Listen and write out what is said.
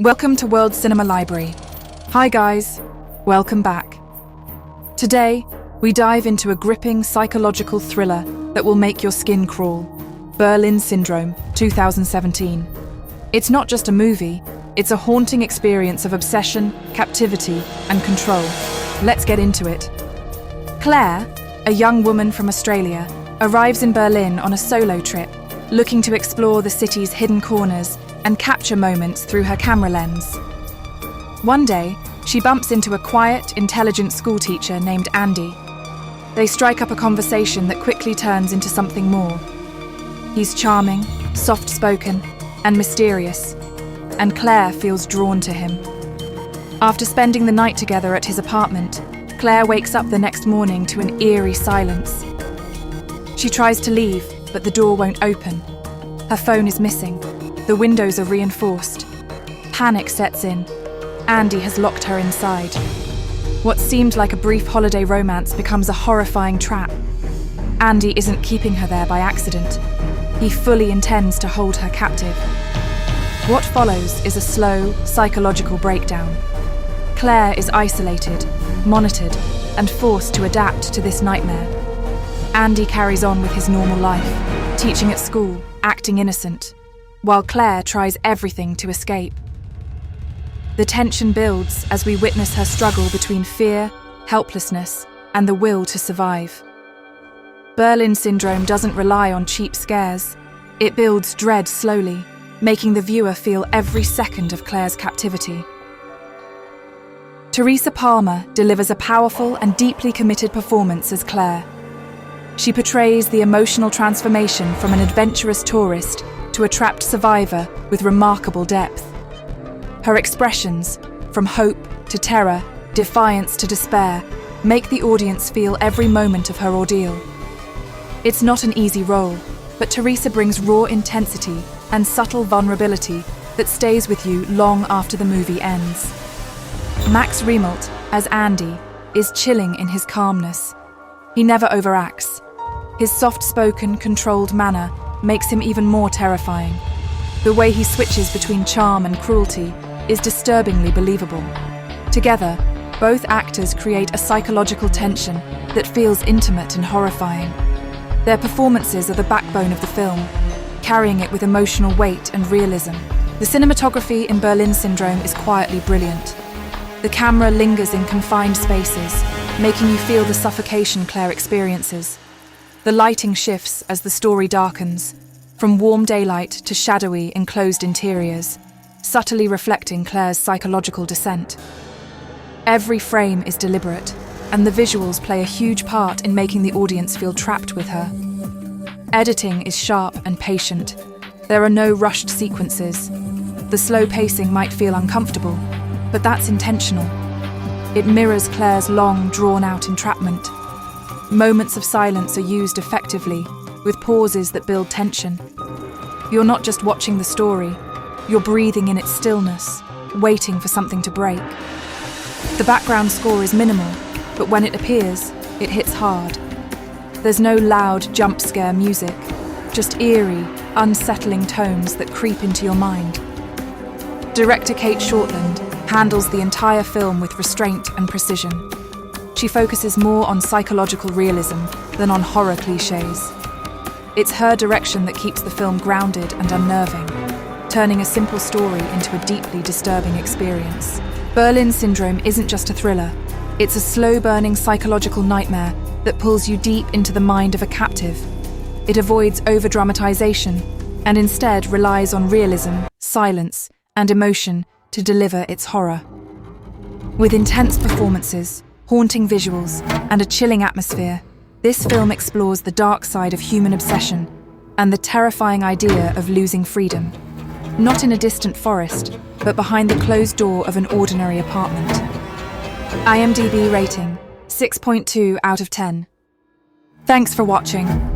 Welcome to World Cinema Library. Hi guys, welcome back. Today, we dive into a gripping psychological thriller that will make your skin crawl. Berlin Syndrome, 2017. It's not just a movie, it's a haunting experience of obsession, captivity, and control. Let's get into it. Claire, a young woman from Australia, arrives in Berlin on a solo trip, looking to explore the city's hidden corners and capture moments through her camera lens. One day, she bumps into a quiet, intelligent schoolteacher named Andy. They strike up a conversation that quickly turns into something more. He's charming, soft-spoken, and mysterious, and Claire feels drawn to him. After spending the night together at his apartment, Claire wakes up the next morning to an eerie silence. She tries to leave, but the door won't open. Her phone is missing. The windows are reinforced. Panic sets in. Andy has locked her inside. What seemed like a brief holiday romance becomes a horrifying trap. Andy isn't keeping her there by accident. He fully intends to hold her captive. What follows is a slow, psychological breakdown. Claire is isolated, monitored, and forced to adapt to this nightmare. Andy carries on with his normal life, teaching at school, acting innocent, while Claire tries everything to escape. The tension builds as we witness her struggle between fear, helplessness, and the will to survive. Berlin Syndrome doesn't rely on cheap scares. It builds dread slowly, making the viewer feel every second of Claire's captivity. Teresa Palmer delivers a powerful and deeply committed performance as Claire. She portrays the emotional transformation from an adventurous tourist to a trapped survivor with remarkable depth. Her expressions, from hope to terror, defiance to despair, make the audience feel every moment of her ordeal. It's not an easy role, but Teresa brings raw intensity and subtle vulnerability that stays with you long after the movie ends. Max Riemelt, as Andy, is chilling in his calmness. He never overacts. His soft-spoken, controlled manner makes him even more terrifying. The way he switches between charm and cruelty is disturbingly believable. Together, both actors create a psychological tension that feels intimate and horrifying. Their performances are the backbone of the film, carrying it with emotional weight and realism. The cinematography in Berlin Syndrome is quietly brilliant. The camera lingers in confined spaces, making you feel the suffocation Claire experiences. The lighting shifts as the story darkens, from warm daylight to shadowy, enclosed interiors, subtly reflecting Claire's psychological descent. Every frame is deliberate, and the visuals play a huge part in making the audience feel trapped with her. Editing is sharp and patient. There are no rushed sequences. The slow pacing might feel uncomfortable, but that's intentional. It mirrors Claire's long, drawn-out entrapment. Moments of silence are used effectively, with pauses that build tension. You're not just watching the story, you're breathing in its stillness, waiting for something to break. The background score is minimal, but when it appears, it hits hard. There's no loud jump scare music, just eerie, unsettling tones that creep into your mind. Director Kate Shortland handles the entire film with restraint and precision. She focuses more on psychological realism than on horror cliches. It's her direction that keeps the film grounded and unnerving, turning a simple story into a deeply disturbing experience. Berlin Syndrome isn't just a thriller, it's a slow-burning psychological nightmare that pulls you deep into the mind of a captive. It avoids over-dramatization and instead relies on realism, silence, and emotion to deliver its horror. With intense performances, haunting visuals, and a chilling atmosphere, this film explores the dark side of human obsession and the terrifying idea of losing freedom. Not in a distant forest, but behind the closed door of an ordinary apartment. IMDb rating, 6.2 out of 10. Thanks for watching.